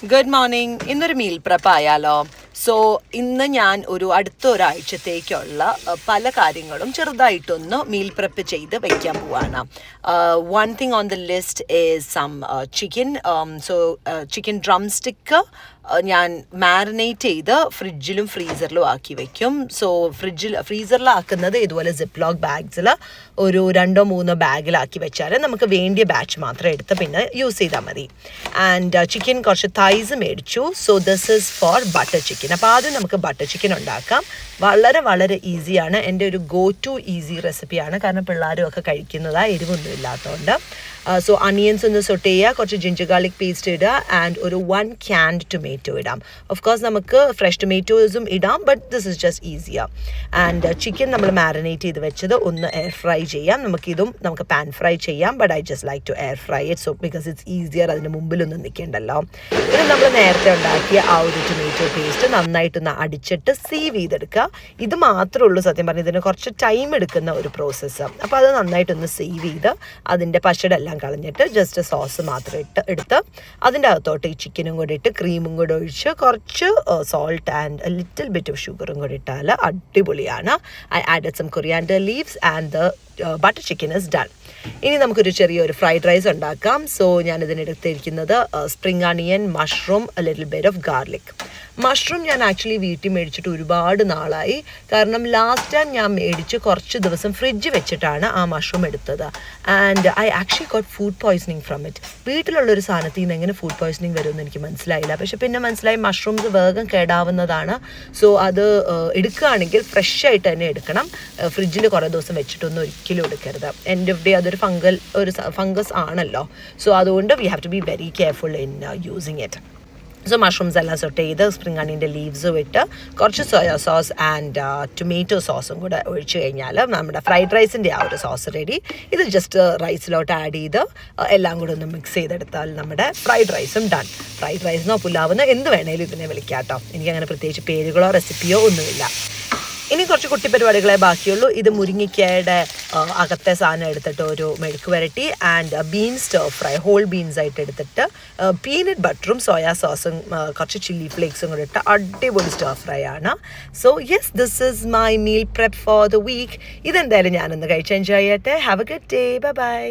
Good morning. ഇന്നൊരു meal prep ആയാലോ? So ഇന്ന് ഞാൻ അടുത്ത ഒരാഴ്ചത്തേക്കുള്ള പല കാര്യങ്ങളും ചെറുതായിട്ടൊന്ന് മീൽ പ്രപ്പ് ചെയ്ത് വയ്ക്കാൻ പോവാണ്. One thing on the list is some chicken. So chicken drumstick ഞാൻ മാരിനേറ്റ് ചെയ്ത് ഫ്രിഡ്ജിലും ഫ്രീസറിലും ആക്കി വെക്കും. സോ ഫ്രീസറിലാക്കുന്നത് ഇതുപോലെ സിപ്പ് ലോക്ക് ബാഗ്സിൽ ഒരു 2-3 ബാഗിലാക്കി വെച്ചാൽ നമുക്ക് വേണ്ടിയ ബാച്ച് മാത്രം എടുത്ത് പിന്നെ യൂസ് ചെയ്താൽ മതി. ആൻഡ് ചിക്കൻ കുറച്ച് തൈസ് മേടിച്ചു. So this is for butter chicken. അപ്പോൾ ആദ്യം നമുക്ക് ബട്ടർ ചിക്കൻ ഉണ്ടാക്കാം. വളരെ വളരെ ഈസിയാണ്. എൻ്റെ ഒരു ഗോ ടു ഈസി റെസിപ്പിയാണ്. കാരണം പിള്ളേരും ഒക്കെ കഴിക്കുന്നതാണ്, എരിവൊന്നും ഇല്ലാത്തതുകൊണ്ട്. സോ അണിയൻസ് ഒന്ന് സോട്ട് ചെയ്യുക, കുറച്ച് ജിഞ്ചർ ഗാർലിക് പേസ്റ്റ് ഇടുക, ആൻഡ് ഒരു 1 canned ടൊമാറ്റോ ഇടാം. ഓഫ് കോഴ്സ് നമുക്ക് ഫ്രഷ് ടൊമാറ്റോസും ഇടാം, but this is just easier. And chicken നമ്മൾ മാരിനേറ്റ് ചെയ്ത് വെച്ചത് ഒന്ന് എയർ ഫ്രൈ ചെയ്യാം. നമുക്ക് പാൻ ഫ്രൈ ചെയ്യാം, but I just like to air fry it. So because it's easier, അതിന് മുമ്പിലൊന്നും നിൽക്കേണ്ടല്ലോ. പിന്നെ നമ്മൾ നേരത്തെ ഉണ്ടാക്കിയ ആ ഒരു ടൊമാറ്റോ പേസ്റ്റ് നന്നായിട്ടൊന്ന് അടിച്ചിട്ട് സീവ് ചെയ്തെടുക്കുക. ഇത് മാത്രമേ ഉള്ളൂ സത്യം പറഞ്ഞാൽ ഇതിന് കുറച്ച് ടൈം എടുക്കുന്ന ഒരു പ്രോസസ്സ്. അപ്പോൾ അത് നന്നായിട്ടൊന്ന് സേവ് ചെയ്ത് അതിൻ്റെ പശയുടെ എല്ലാം കളഞ്ഞിട്ട് ജസ്റ്റ് സോസ് മാത്രം എടുത്ത് അതിൻ്റെ അകത്തോട്ട് ഈ ചിക്കനും കൂടി ഇട്ട് ക്രീമും കൂടെ ഒഴിച്ച് കുറച്ച് salt and a little bit of ഷുഗറും കൂടി ഇട്ടാൽ അടിപൊളിയാണ്. I added some coriander leaves and the butter chicken is done. ഇനി നമുക്കൊരു ചെറിയൊരു ഫ്രൈഡ് റൈസ് ഉണ്ടാക്കാം. സോ ഞാനിതിനെടുത്തിരിക്കുന്നത് spring onion, mushroom, a little bit of garlic. Mushroom ഞാൻ ആക്ച്വലി വീട്ടിൽ മേടിച്ചിട്ട് ഒരുപാട് നാളായി. കാരണം ലാസ്റ്റ് ടൈം ഞാൻ മേടിച്ച് കുറച്ച് ദിവസം ഫ്രിഡ്ജ് വെച്ചിട്ടാണ് ആ മഷ്റൂം എടുത്തത്. And I actually got food poisoning from it. വീട്ടിലുള്ളൊരു സാധനത്തിൽ നിന്ന് എങ്ങനെ ഫുഡ് പോയ്സണിങ് വരുമെന്ന് എനിക്ക് മനസ്സിലായില്ല. പക്ഷെ പിന്നെ മനസ്സിലായി മഷ്റൂംസ് വേഗം കേടാവുന്നതാണ്. സോ അത് എടുക്കുകയാണെങ്കിൽ ഫ്രഷ് ആയിട്ട് തന്നെ എടുക്കണം. ഫ്രിഡ്ജിൽ കുറേ ദിവസം വെച്ചിട്ടൊന്നും ഒരിക്കലും എടുക്കരുത്. എൻഡ് ഓഫ് ഡേ അതൊരു ഫംഗസ് ആണല്ലോ. സോ അതുകൊണ്ട് we have to be very careful in using it. So mushrooms എല്ലാം സോട്ട് ചെയ്ത് സ്പ്രിംഗ് അണിയൻ്റെ ലീവ്സും ഇട്ട് കുറച്ച് സോയാ സോസ് ആൻഡ് ടൊമാറ്റോ സോസും കൂടെ ഒഴിച്ച് കഴിഞ്ഞാൽ നമ്മുടെ ഫ്രൈഡ് റൈസിൻ്റെ ആ ഒരു സോസ് റെഡി. ഇത് ജസ്റ്റ് റൈസിലോട്ട് ആഡ് ചെയ്ത് എല്ലാം കൂടെ ഒന്ന് മിക്സ് ചെയ്തെടുത്താൽ നമ്മുടെ ഫ്രൈഡ് റൈസും ഡൺ. ഫ്രൈഡ് റൈസിനോ പുലാവെന്നോ എന്ത് വേണേലും ഇതിനെ വിളിക്കാം കേട്ടോ. എനിക്കങ്ങനെ പ്രത്യേകിച്ച് പേരുകളോ റെസിപ്പിയോ ഒന്നുമില്ല. ഇനി കുറച്ച് കുട്ടി പരിപാടികളെ ബാക്കിയുള്ളൂ. ഇത് മുരിങ്ങയ്ക്കയുടെ അകത്തെ സാധനം എടുത്തിട്ട് ഒരു മെഴുക്ക് വരട്ടി and beans stir fry, whole beans ആയിട്ട് എടുത്തിട്ട് പീനട്ട് ബട്ടറും സോയാ സോസും കുറച്ച് ചില്ലി ഫ്ലേക്സും കൂടെ ഇട്ട് അടിപൊളി സ്റ്റർ ഫ്രൈ ആണ്. So yes, this is my meal prep for the week. ഇതെന്തായാലും ഞാനൊന്ന് കഴിച്ച് എൻജോയ് ചെയ്യട്ടെ. Have a good day. Bye by.